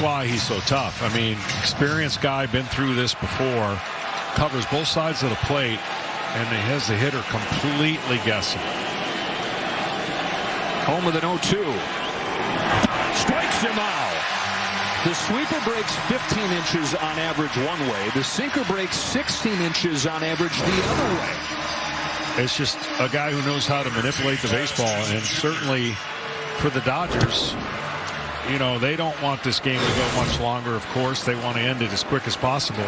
why he's so tough. I mean, experienced guy, been through this before, covers both sides of the plate, and he has the hitter completely guessing. Home with an 0-2. Strikes him out. The sweeper breaks 15 inches on average one way. The sinker breaks 16 inches on average the other way. It's just a guy who knows how to manipulate the baseball, and certainly for the Dodgers, you know, they don't want this game to go much longer. Of course, they want to end it as quick as possible.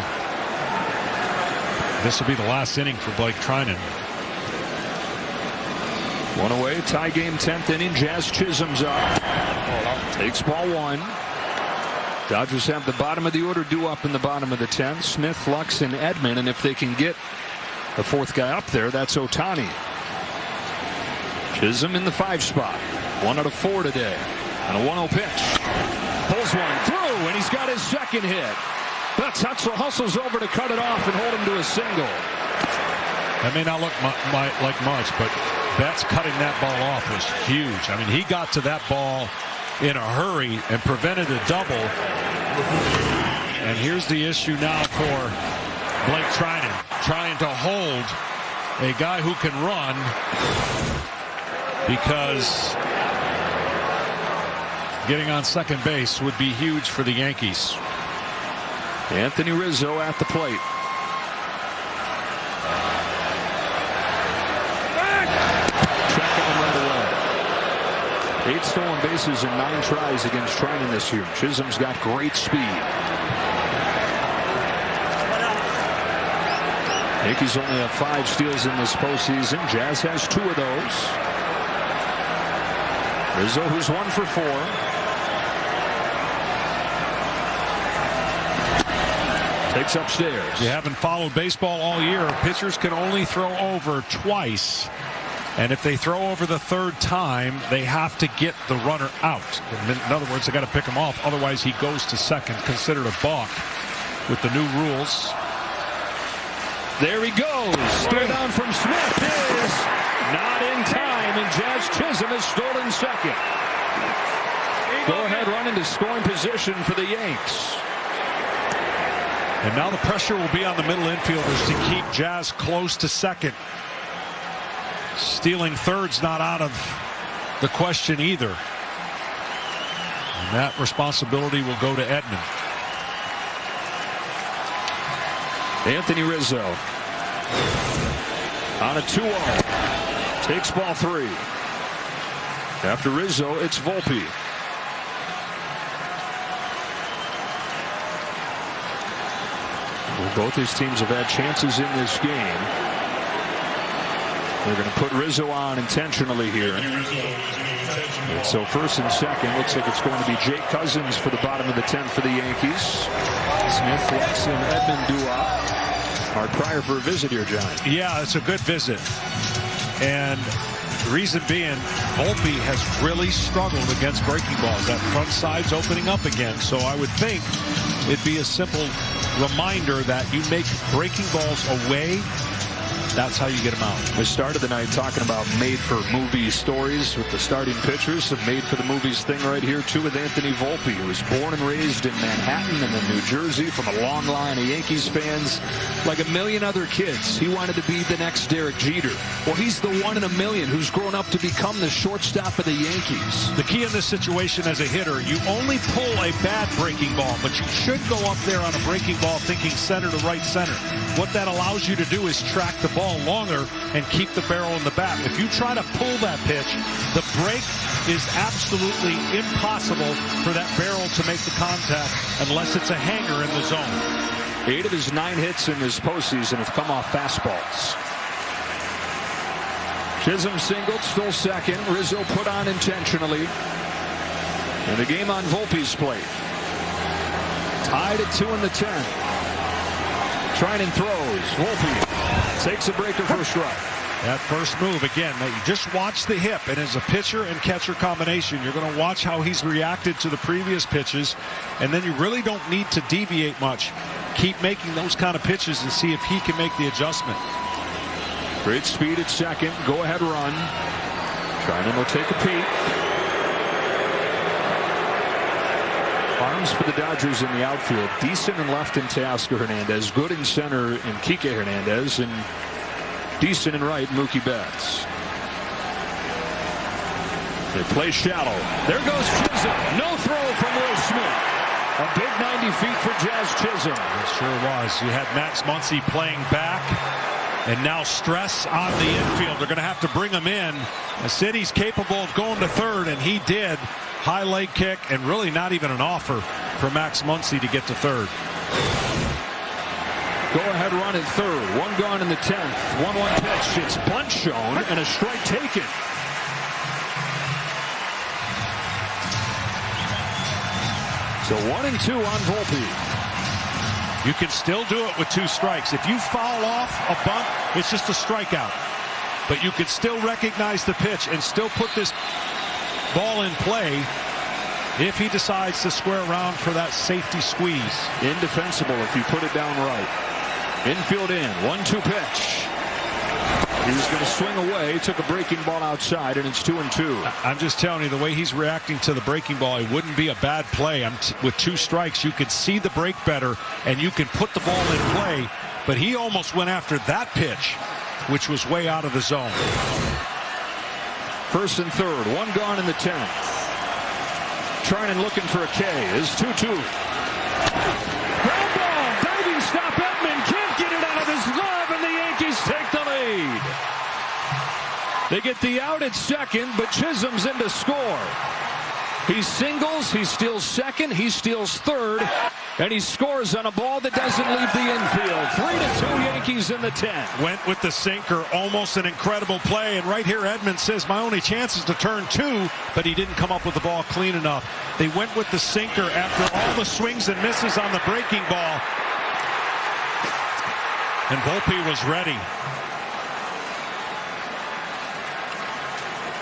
This will be the last inning for Blake Trinan. One away, tie game, 10th inning. Jazz Chisholm's up. Takes ball one. Dodgers have the bottom of the order due up in the bottom of the 10th. Smith, Lux, and Edman, and if they can get the fourth guy up there, that's Ohtani. Chisholm in the 5 spot. 1 out of 4 today. And a 1-0 pitch. Pulls one through, and he's got his second hit. But Tutzel hustles over to cut it off and hold him to a single. That may not look like much, but Betts cutting that ball off was huge. I mean, he got to that ball in a hurry and prevented a double. And here's the issue now for Blake Trinan, trying to hold a guy who can run, because getting on second base would be huge for the Yankees. Anthony Rizzo at the plate. Track him right away. 8 stolen bases in 9 tries against Trinan this year. Chisholm's got great speed. Yankees only have 5 steals in this postseason. Jazz has 2 of those. Rizzo, who's 1 for 4. Takes upstairs. You haven't followed baseball all year. Pitchers can only throw over twice. And if they throw over the 3rd time, they have to get the runner out. In other words, they got to pick him off. Otherwise, he goes to second, considered a balk with the new rules. There he goes. Straight on from Smith is not in time, and Jazz Chisholm is stolen second. Go ahead run into scoring position for the Yanks. And now the pressure will be on the middle infielders to keep Jazz close to second. Stealing third's not out of the question either. And that responsibility will go to Edman. Anthony Rizzo on a 2-0. Takes ball 3. After Rizzo, it's Volpe. Both these teams have had chances in this game. They're going to put Rizzo on intentionally here. And so first and second, looks like it's going to be Jake Cousins for the bottom of the 10th for the Yankees. Smith, Lux, and Edman do up. Hard prior for a visit here, John. Yeah, it's a good visit. And the reason being, Volpe has really struggled against breaking balls. That front side's opening up again. So I would think it'd be a simple reminder that you make breaking balls away. That's how you get them out. We started the night talking about made-for-movie stories with the starting pitchers. Some made-for-the-movies thing right here, too, with Anthony Volpe, who was born and raised in Manhattan and then New Jersey, from a long line of Yankees fans. Like a million other kids, he wanted to be the next Derek Jeter. Well, he's the 1 in a million who's grown up to become the shortstop of the Yankees. The key in this situation as a hitter, you only pull a bad breaking ball, but you should go up there on a breaking ball thinking center to right center. What that allows you to do is track the ball longer and keep the barrel in the bat. If you try to pull that pitch, the break is absolutely impossible for that barrel to make the contact unless it's a hanger in the zone. 8 of his 9 hits in this postseason have come off fastballs. Chisholm singled, still second. Rizzo put on intentionally. And the game on Volpe's plate. Tied at 2 in the 10th. Trinan throws. Volpe takes a breaker for a strike. That first move, again, you just watch the hip, and as a pitcher and catcher combination, you're going to watch how he's reacted to the previous pitches, and then you really don't need to deviate much. Keep making those kind of pitches and see if he can make the adjustment. Great speed at second. Go ahead run. Trinan will take a peek. Arm names for the Dodgers in the outfield. Decent in left in Teoscar Hernandez. Good in center in Kike Hernandez. And decent in right, Mookie Betts. They play shallow. There goes Chisholm. No throw from Will Smith. A big 90 feet for Jazz Chisholm. It sure was. You had Max Muncy playing back. And now stress on the infield. They're going to have to bring him in. The city's capable of going to third, and he did. High leg kick, and really not even an offer for Max Muncy to get to third. Go-ahead run at third. One gone in the 10th. 1-1 pitch. It's bunt shown and a strike taken. So 1-2 on Volpe. You can still do it with 2 strikes. If you foul off a bunt, it's just a strikeout. But you can still recognize the pitch and still put this ball in play if he decides to square around for that safety squeeze. Indefensible if you put it down right. Infield in. 1-2 pitch. He was going to swing away, took a breaking ball outside, and it's 2-2. I'm just telling you, the way he's reacting to the breaking ball, it wouldn't be a bad play. With 2 strikes, you can see the break better, and you can put the ball in play. But he almost went after that pitch, which was way out of the zone. First and third, one gone in the 10th. Trinan looking for a K. Is 2-2. Ground ball, diving stop. Edman can't get it out of his glove, and the Yankees take the lead. They get the out at second, but Chisholm's in to score. He singles, he steals second, he steals third, and he scores on a ball that doesn't leave the infield. 3-2 Yankees in the 10th. Went with the sinker, almost an incredible play. And right here, Edman says, my only chance is to turn 2, but he didn't come up with the ball clean enough. They went with the sinker after all the swings and misses on the breaking ball. And Volpe was ready.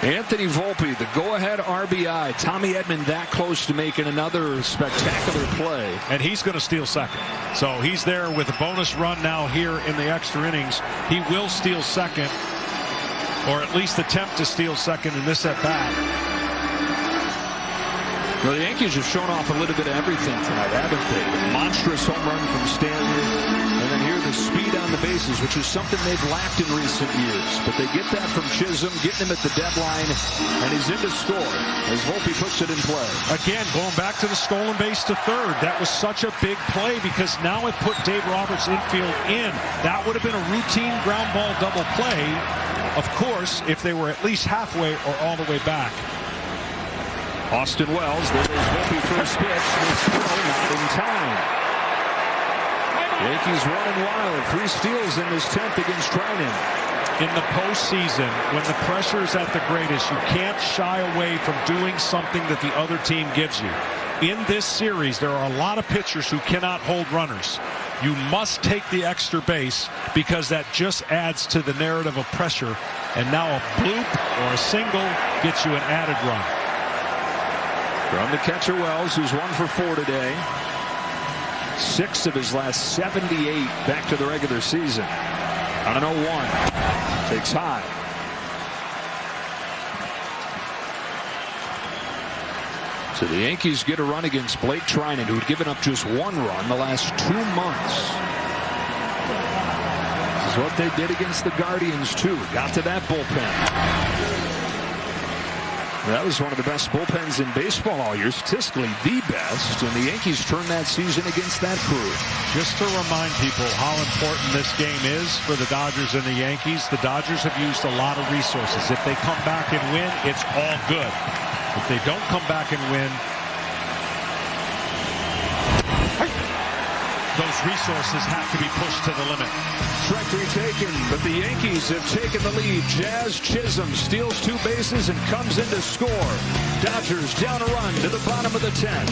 Anthony Volpe, the go-ahead RBI. Tommy Edman that close to making another spectacular play. And he's going to steal second. So he's there with a bonus run now here in the extra innings. He will steal second, or at least attempt to steal second in this at-bat. Well, the Yankees have shown off a little bit of everything tonight, haven't they? The monstrous home run from Stanley, and then here the speed on the bases, which is something they've lacked in recent years. But they get that from Chisholm, getting him at the deadline, and he's in to score as Volpe puts it in play. Again, going back to the stolen base to third. That was such a big play because now it put Dave Roberts' infield in. That would have been a routine ground ball double play, of course, if they were at least halfway or all the way back. Austin Wells, there is Volpe first pitch. It's still not in time. Yankees running wild. 3 steals in this 10th against Trinan. In the postseason, when the pressure is at the greatest, you can't shy away from doing something that the other team gives you. In this series, there are a lot of pitchers who cannot hold runners. You must take the extra base because that just adds to the narrative of pressure. And now a bloop or a single gets you an added run. From the catcher Wells, who's 1 for 4 today. 6 of his last 78 back to the regular season. On an 0-1. Takes high. So the Yankees get a run against Blake Trinan, who'd given up just 1 run the last 2 months. This is what they did against the Guardians, too. Got to that bullpen. That was one of the best bullpens in baseball all year, statistically the best, and the Yankees turned that season against that crew. Just to remind people how important this game is for the Dodgers and the Yankees, the Dodgers have used a lot of resources. If they come back and win, it's all good. If they don't come back and win, those resources have to be pushed to the limit. Strike 3 taken, but the Yankees have taken the lead. Jazz Chisholm steals 2 bases and comes in to score. Dodgers down a run to the bottom of the 10th.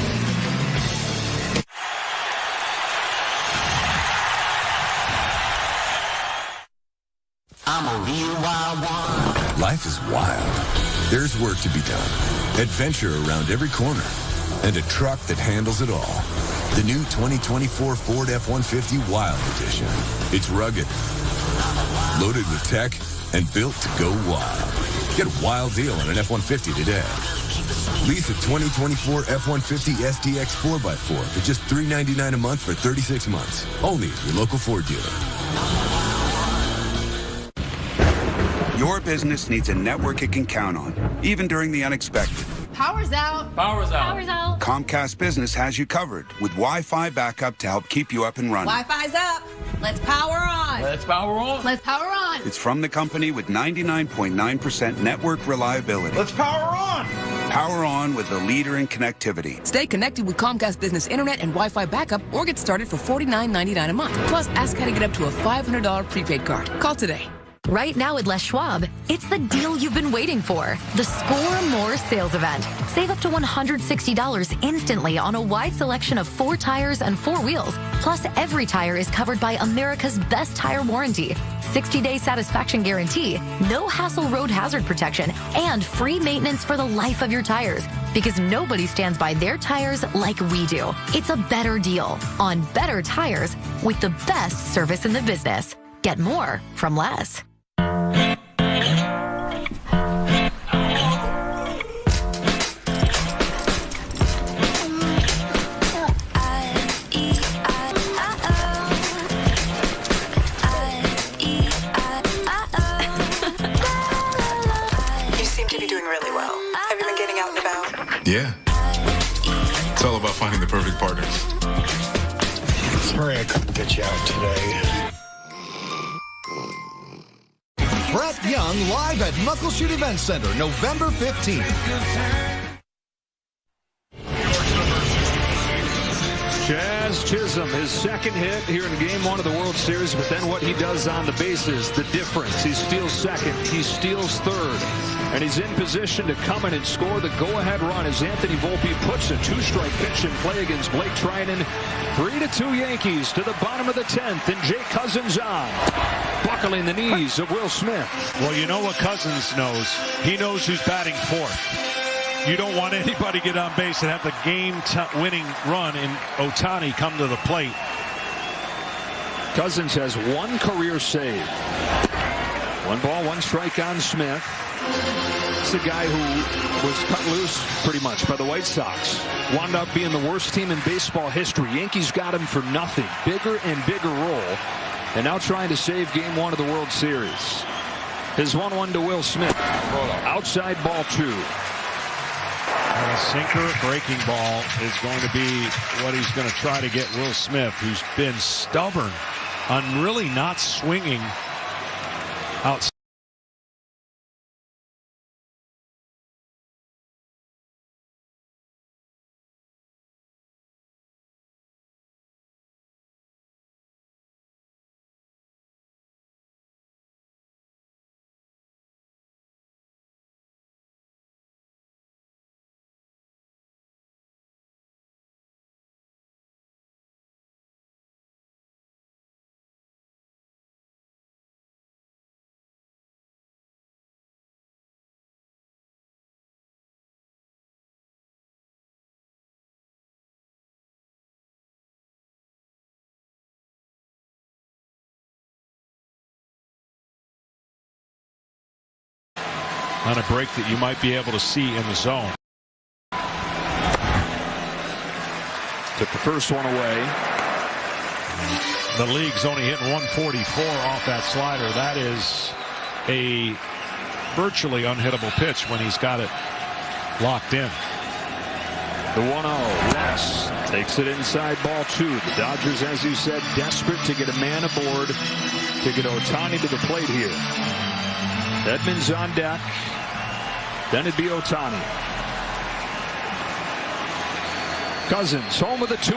I'm a real wild one. Life is wild. There's work to be done. Adventure around every corner. And a truck that handles it all. The new 2024 Ford F-150 Wild Edition. It's rugged, loaded with tech, and built to go wild. Get a wild deal on an F-150 today. Lease a 2024 F-150 SDX 4x4 for just $399 a month for 36 months. Only at your local Ford dealer. Your business needs a network it can count on, even during the unexpected. Power's out. Power's out. Power's out. Comcast Business has you covered with Wi-Fi backup to help keep you up and running. Wi-Fi's up. Let's power on. Let's power on. Let's power on. It's from the company with 99.9% network reliability. Let's power on. Power on with the leader in connectivity. Stay connected with Comcast Business Internet and Wi-Fi backup or get started for $49.99 a month. Plus, ask how to get up to a $500 prepaid card. Call today. Right now at Les Schwab, it's the deal you've been waiting for. The Score More sales event. Save up to $160 instantly on a wide selection of 4 tires and 4 wheels. Plus, every tire is covered by America's best tire warranty, 60-day satisfaction guarantee, no hassle road hazard protection, and free maintenance for the life of your tires. Because nobody stands by their tires like we do. It's a better deal on better tires with the best service in the business. Get more from Les. Yeah. It's all about finding the perfect partners. Sorry I couldn't get you out today. Brett Young live at Muckleshoot Event Center, November 15th. Jazz Chisholm, his second hit here in Game 1 of the World Series, but then what he does on the bases, the difference. He steals second, he steals third, and he's in position to come in and score the go-ahead run as Anthony Volpe puts a 2-strike pitch in play against Blake Trinan. 3-2 Yankees to the bottom of the 10th, and Jake Cousins on, buckling the knees of Will Smith. Well, you know what Cousins knows. He knows who's batting fourth. You don't want anybody get on base and have the game-winning run in Ohtani come to the plate. Cousins has 1 career save. 1 ball, 1 strike on Smith. It's a guy who was cut loose pretty much by the White Sox. Wound up being the worst team in baseball history. Yankees got him for nothing. Bigger and bigger role. And now trying to save Game 1 of the World Series. His 1-1 to Will Smith. Outside ball 2. And a sinker breaking ball is going to be what he's going to try to get Will Smith, who's been stubborn on really not swinging outside. On a break that you might be able to see in the zone. Took the first one away. The league's only hitting 144 off that slider. That is a virtually unhittable pitch when he's got it locked in. The 1-0. Yes. Takes it inside ball 2. The Dodgers, as you said, desperate to get a man aboard to get Ohtani to the plate here. Edmonds on deck. Then it'd be Ohtani. Cousins home with a 2-0.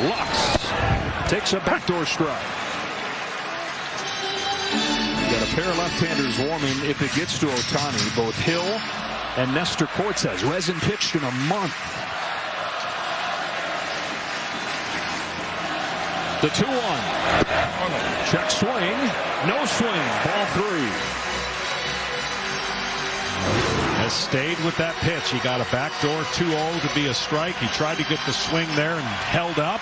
Lux takes a backdoor strike. You got a pair of left-handers warming if it gets to Ohtani. Both Hill and Nestor Cortez, who hasn't pitched in a month. The 2-1. Check swing. No swing. Ball 3. Has stayed with that pitch. He got a backdoor 2-0 to be a strike. He tried to get the swing there and held up.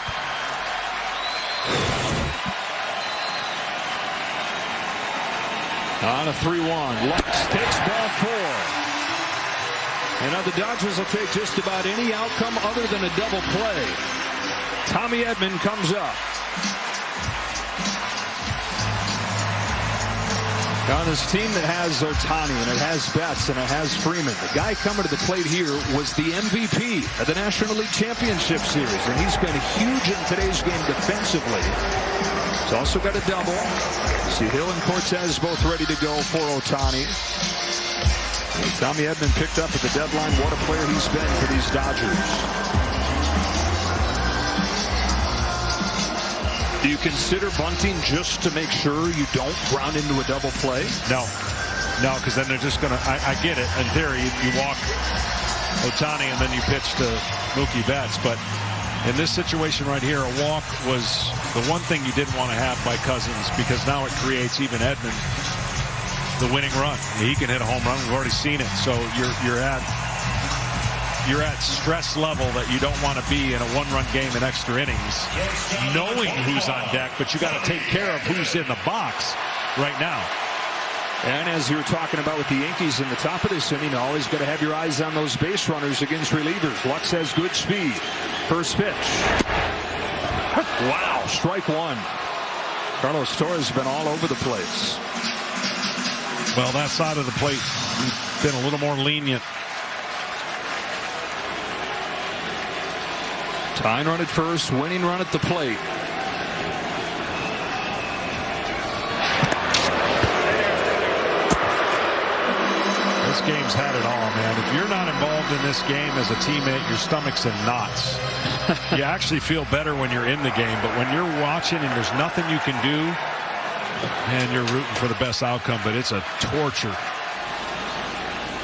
On a 3-1. Lux takes ball 4. And now the Dodgers will take just about any outcome other than a double play. Tommy Edman comes up. On this team that has Ohtani, and it has Betts, and it has Freeman. The guy coming to the plate here was the MVP of the National League Championship Series, and he's been huge in today's game defensively. He's also got a double. See Hill and Cortez both ready to go for Ohtani. And Tommy Edman picked up at the deadline. What a player he's been for these Dodgers. Do you consider bunting just to make sure you don't ground into a double play? No, because then they're just going to, I get it. In theory, you walk Ohtani and then you pitch to Mookie Betts. But in this situation right here, a walk was the one thing you didn't want to have by Cousins, because now it creates even Edman the winning run. He can hit a home run. We've already seen it. So you're at stress level that you don't want to be in a one-run game in extra innings, knowing who's on deck, but you got to take care of who's in the box right now. And as you were talking about with the Yankees in the top of this inning, always got to have your eyes on those base runners against relievers. Lux has good speed. First pitch. Wow, strike one. Carlos Torres has been all over the place. Well, that side of the plate been a little more lenient. Tying run at first, winning run at the plate. This game's had it all, man. If you're not involved in this game as a teammate, your stomach's in knots. You actually feel better when you're in the game, but when you're watching and there's nothing you can do, man, you're rooting for the best outcome, but it's a torture.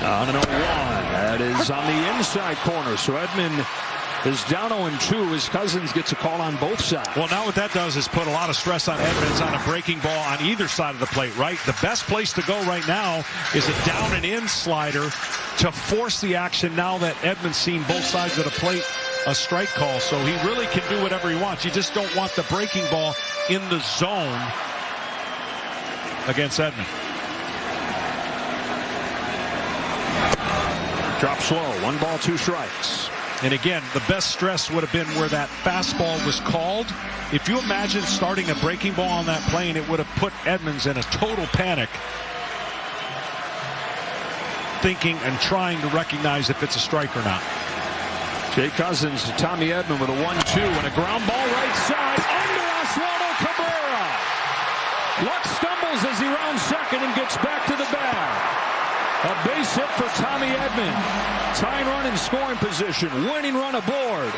On an 0-1. That is on the inside corner. So Edman is down 0-2 as Cousins gets a call on both sides. Well, now what that does is put a lot of stress on Edmonds on a breaking ball on either side of the plate, right? The best place to go right now is a down and in slider to force the action now that Edmonds seen both sides of the plate a strike call. So he really can do whatever he wants. You just don't want the breaking ball in the zone against Edman. Drop slow. 1 ball, 2 strikes. And again, the best stress would have been where that fastball was called. If you imagine starting a breaking ball on that plane, it would have put Edmonds in a total panic, thinking and trying to recognize if it's a strike or not. Jay Cousins to Tommy Edman with a 1-2 and a ground ball right side under Oswaldo Cabrera. Lux stumbles as he rounds second and gets back to the bag. A base hit for Tommy Edman. Tying run in scoring position. Winning run aboard.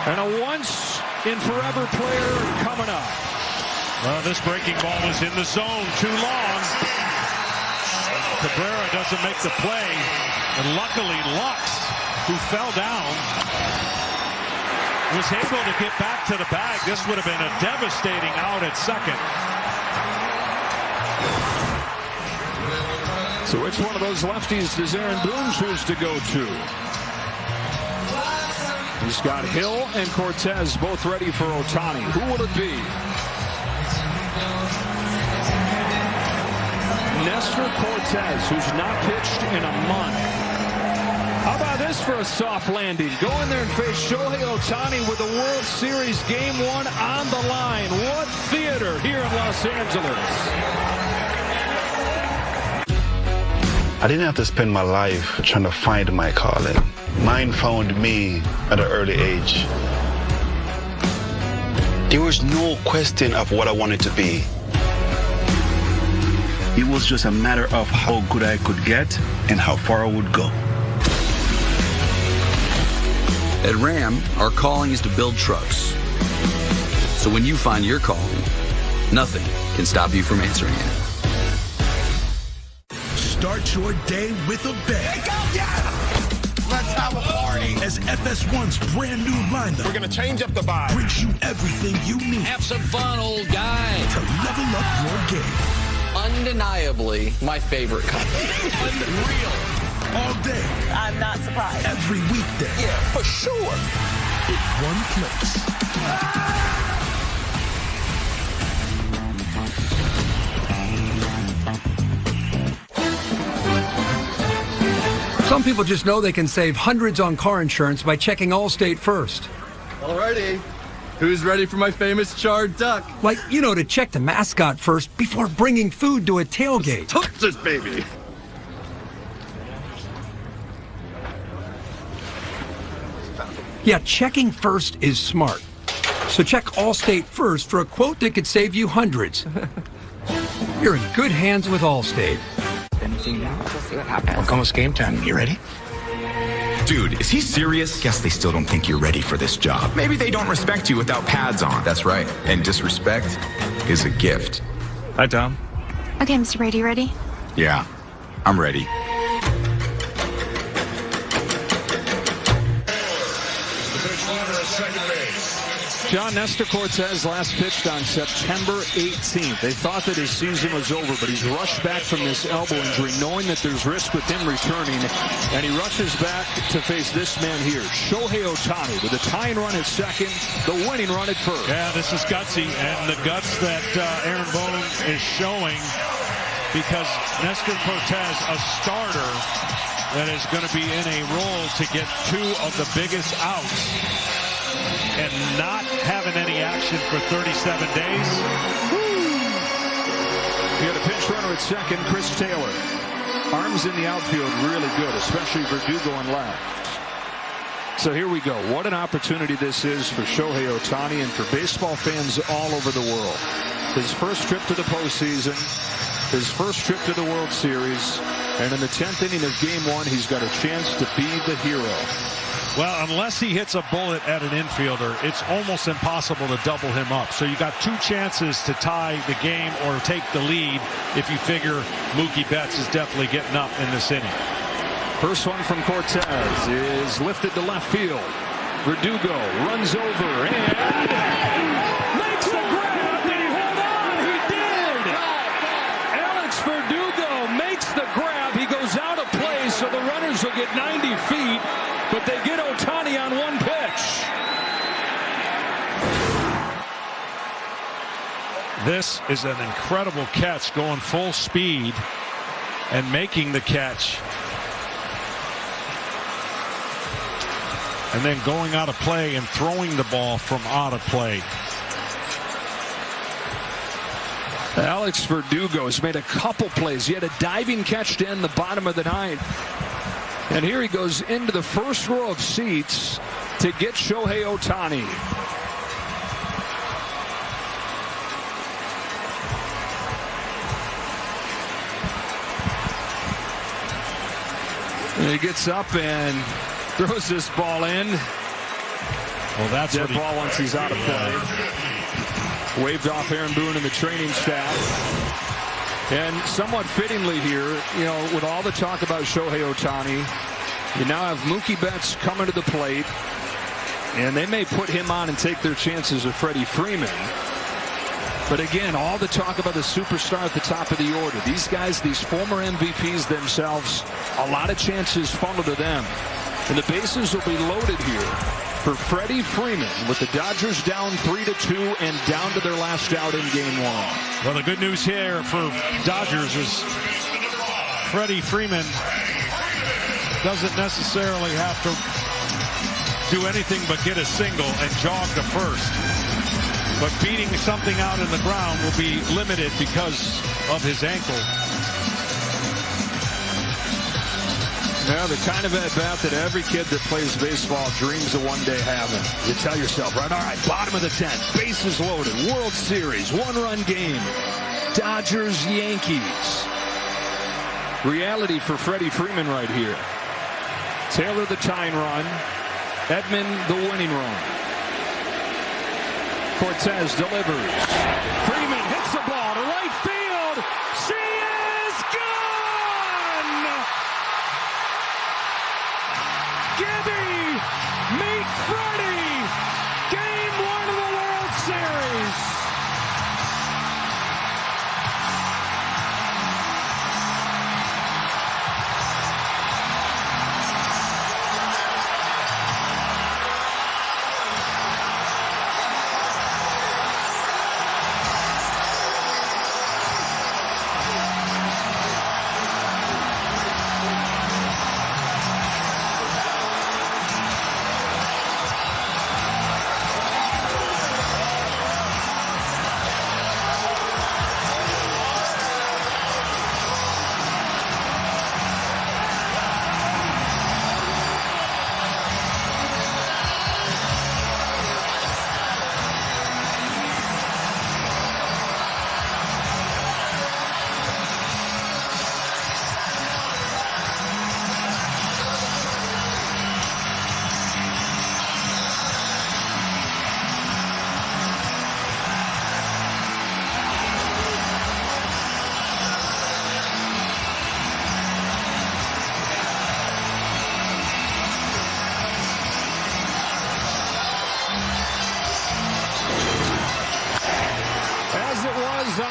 And a once-in-forever player coming up. Well, this breaking ball was in the zone too long. Cabrera doesn't make the play. And luckily, Lux, who fell down, was able to get back to the bag. This would have been a devastating out at second. So which one of those lefties does Aaron Boone choose to go to? He's got Hill and Cortez both ready for Ohtani. Who will it be? Nestor Cortez, who's not pitched in a month. How about this for a soft landing? Go in there and face Shohei Ohtani with the World Series Game 1 on the line. What theater here in Los Angeles? I didn't have to spend my life trying to find my calling. Mine found me at an early age. There was no question of what I wanted to be. It was just a matter of how good I could get and how far I would go. At Ram, our calling is to build trucks. So when you find your calling, nothing can stop you from answering it. Start your day with a bang. Let's have a party. As FS1's brand new lineup. We're going to change up the vibe. Brings you everything you need. Have some fun, old guy. To level up your game. Undeniably, my favorite company. Unreal. All day. I'm not surprised. Every weekday. Yeah, for sure. In one place. Some people just know they can save hundreds on car insurance by checking Allstate first. Alrighty. Who's ready for my famous charred duck? Like, to check the mascot first before bringing food to a tailgate. Touch this baby. Yeah, checking first is smart. So check Allstate first for a quote that could save you hundreds. You're in good hands with Allstate. Anything now? We'll see what happens. It's almost game time. You ready? Dude, is he serious? Guess they still don't think you're ready for this job. Maybe they don't respect you without pads on. That's right. And disrespect is a gift. Hi, Tom. Okay, Mr. Brady, ready? Yeah, I'm ready. John Nestor Cortez last pitched on September 18th. They thought that his season was over, but he's rushed back from this elbow injury, knowing that there's risk with him returning, and he rushes back to face this man here, Shohei Ohtani, with a tying run at second, the winning run at first. Yeah, this is gutsy, and the guts that Aaron Boone is showing, because Nestor Cortez, a starter that is going to be in a role to get two of the biggest outs, and not having any action for 37 days. He had a pinch runner at second, Chris Taylor. Arms in the outfield really good, especially Verdugo on left. So here we go. What an opportunity this is for Shohei Ohtani and for baseball fans all over the world. His first trip to the postseason, his first trip to the World Series, and in the 10th inning of Game 1, he's got a chance to be the hero. Well, unless he hits a bullet at an infielder, it's almost impossible to double him up. So you got two chances to tie the game or take the lead if you figure Mookie Betts is definitely getting up in this inning. First one from Cortez is lifted to left field. Verdugo runs over and makes the grab. Did he hold on? He did. Alex Verdugo makes the grab. He goes out of play, so the runners will get 90 feet. But they get Ohtani on one pitch. This is an incredible catch, going full speed and making the catch. And then going out of play and throwing the ball from out of play. Alex Verdugo has made a couple plays. He had a diving catch to end the bottom of the ninth. And here he goes into the first row of seats to get Shohei Ohtani. And he gets up and throws this ball in. Well, that's dead ball once he's out of play. Waved off Aaron Boone and the training staff. And somewhat fittingly here, with all the talk about Shohei Ohtani, you now have Mookie Betts coming to the plate, and they may put him on and take their chances with Freddie Freeman. But again, all the talk about the superstar at the top of the order. These guys, these former MVPs themselves, a lot of chances funnel to them. And the bases will be loaded here for Freddie Freeman with the Dodgers down 3-2 and down to their last out in Game 1. Well, the good news here for Dodgers is Freddie Freeman doesn't necessarily have to do anything but get a single and jog to first. But beating something out in the ground will be limited because of his ankle. Now, the kind of at-bat that every kid that plays baseball dreams of one day having. You tell yourself, right, all right, bottom of the 10th, bases loaded, World Series, one-run game, Dodgers, Yankees. Reality for Freddie Freeman right here. Taylor the tying run, Edman the winning run. Cortez delivers. Freeman hits the ball to right field. She is gone! Gibby, meet Freddie. Game 1 of the World Series.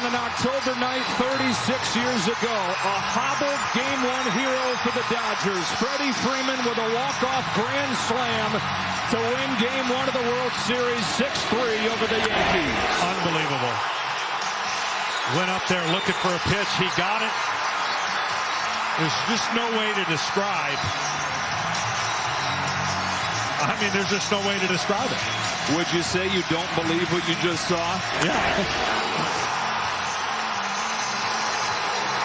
on an October night 36 years ago, a hobbled Game 1 hero for the Dodgers, Freddie Freeman with a walk-off grand slam to win Game 1 of the World Series 6-3 over the Yankees. Unbelievable. Went up there looking for a pitch. He got it. There's just no way to describe. I mean, there's just no way to describe it. Would you say you don't believe what you just saw? Yeah.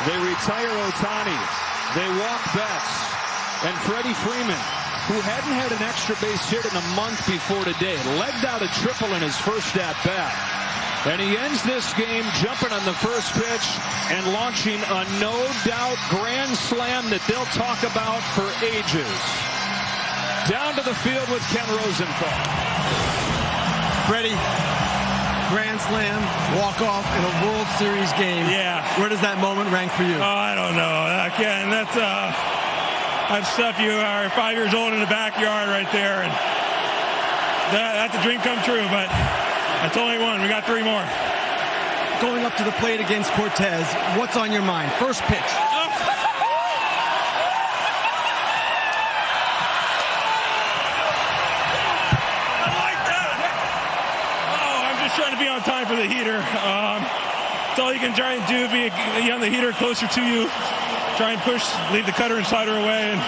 They retire Ohtani. They walk Betts. And Freddie Freeman, who hadn't had an extra base hit in a month before today, legged out a triple in his first at-bat. And he ends this game jumping on the first pitch and launching a no-doubt grand slam that they'll talk about for ages. Down to the field with Ken Rosenthal. Freddie, grand slam, walk-off in a World Series game. Yeah. Where does that moment rank for you? Oh, I don't know. Again, that's stuff you are 5 years old in the backyard right there. And that's a dream come true, but that's only one. We got 3 more. Going up to the plate against Cortez, what's on your mind? First pitch. Trying to be on time for the heater. It's all you can try and do, be on the heater closer to you. Try and push, leave the cutter and slider away, and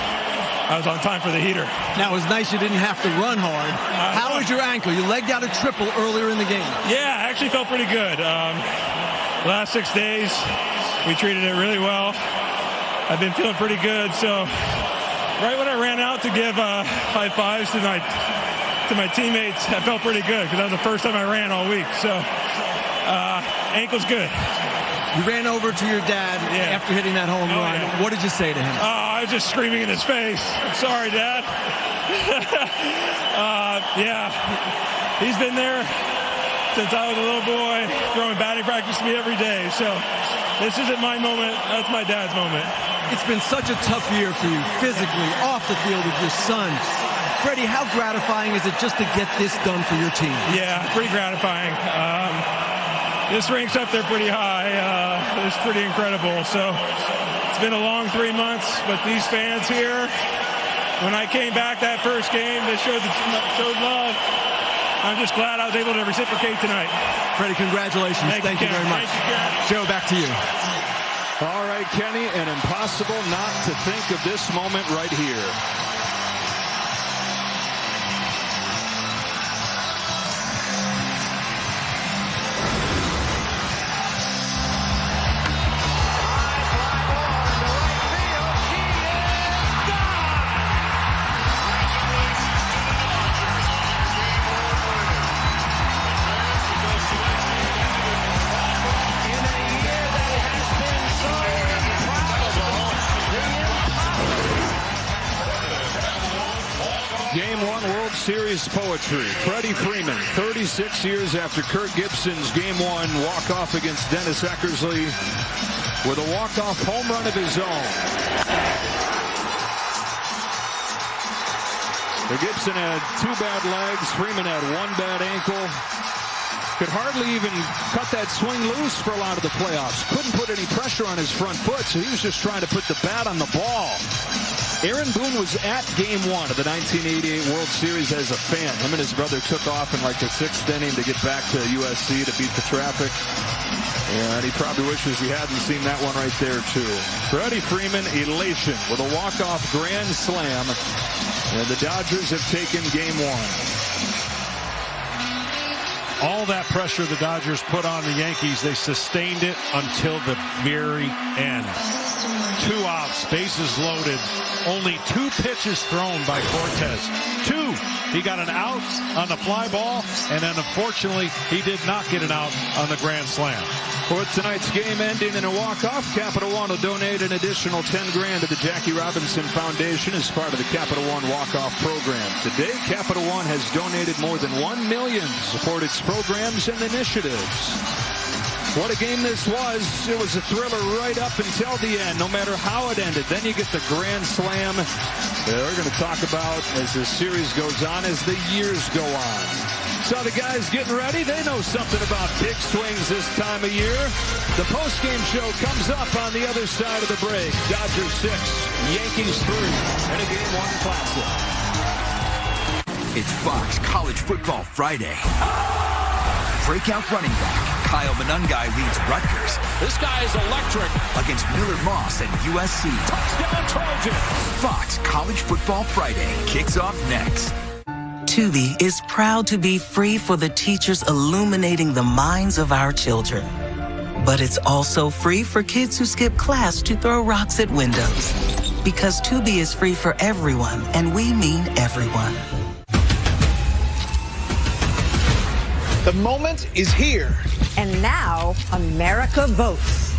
I was on time for the heater. Now, it was nice you didn't have to run hard. How was your ankle? You legged out a triple earlier in the game. Yeah, I actually felt pretty good. Last 6 days, we treated it really well. I've been feeling pretty good, so right when I ran out to give high fives to my teammates, I felt pretty good because that was the first time I ran all week. So ankle's good. You ran over to your dad after hitting that home run. Yeah. What did you say to him? I was just screaming in his face. I'm sorry, Dad. Yeah, he's been there since I was a little boy, throwing batting practice to me every day. So this isn't my moment. That's my dad's moment. It's been such a tough year for you, physically, off the field with your son. Freddie, how gratifying is it just to get this done for your team? Yeah, pretty gratifying. This ranks up there pretty high. It's pretty incredible. So it's been a long 3 months, but these fans here, when I came back that first game, they showed love. I'm just glad I was able to reciprocate tonight. Freddie, congratulations. Thank you very much. Joe, back to you. All right, Kenny, and impossible not to think of this moment right here. Game 1 World Series poetry. Freddie Freeman, 36 years after Kirk Gibson's Game 1 walk-off against Dennis Eckersley with a walk-off home run of his own. The Gibson had 2 bad legs. Freeman had 1 bad ankle. Could hardly even cut that swing loose for a lot of the playoffs. Couldn't put any pressure on his front foot, so he was just trying to put the bat on the ball. Aaron Boone was at Game 1 of the 1988 World Series as a fan. Him and his brother took off in like the 6th inning to get back to USC to beat the traffic. And he probably wishes he hadn't seen that one right there, too. Freddie Freeman, elation with a walk-off grand slam. And the Dodgers have taken Game 1. All that pressure the Dodgers put on the Yankees, they sustained it until the very end. 2 outs, bases loaded. Only 2 pitches thrown by Cortez. 2. He got an out on the fly ball, and then unfortunately, he did not get an out on the grand slam. With tonight's game ending in a walk-off, Capital One will donate an additional $10,000 to the Jackie Robinson Foundation as part of the Capital One walk-off program. Today, Capital One has donated more than $1 million to support its programs and initiatives. What a game this was. It was a thriller right up until the end, no matter how it ended. Then you get the grand slam that we're going to talk about as the series goes on, as the years go on. saw the guys getting ready. They know something about big swings this time of year. The postgame show comes up on the other side of the break. Dodgers 6, Yankees 3, and a Game 1 classic. It's Fox College Football Friday. Breakout running back Kyle Monungai leads Rutgers. This guy is electric. Against Millard Moss and USC. Touchdown Trojan. Fox College Football Friday kicks off next. Tubi is proud to be free for the teachers illuminating the minds of our children. But it's also free for kids who skip class to throw rocks at windows. Because Tubi is free for everyone, and we mean everyone. The moment is here. And now, America votes.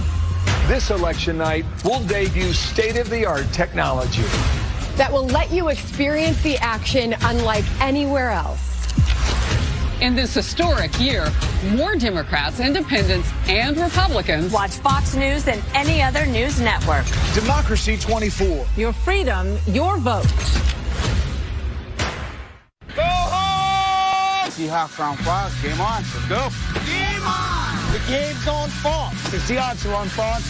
This election night, we'll debut state-of-the-art technology that will let you experience the action unlike anywhere else. In this historic year, more Democrats, independents, and Republicans watch Fox News than any other news network. Democracy 24. Your freedom, your vote. Go home! Seahawks on Fox. Game on. Let's go. Game on! The game's on Fox. The Seahawks are on Fox.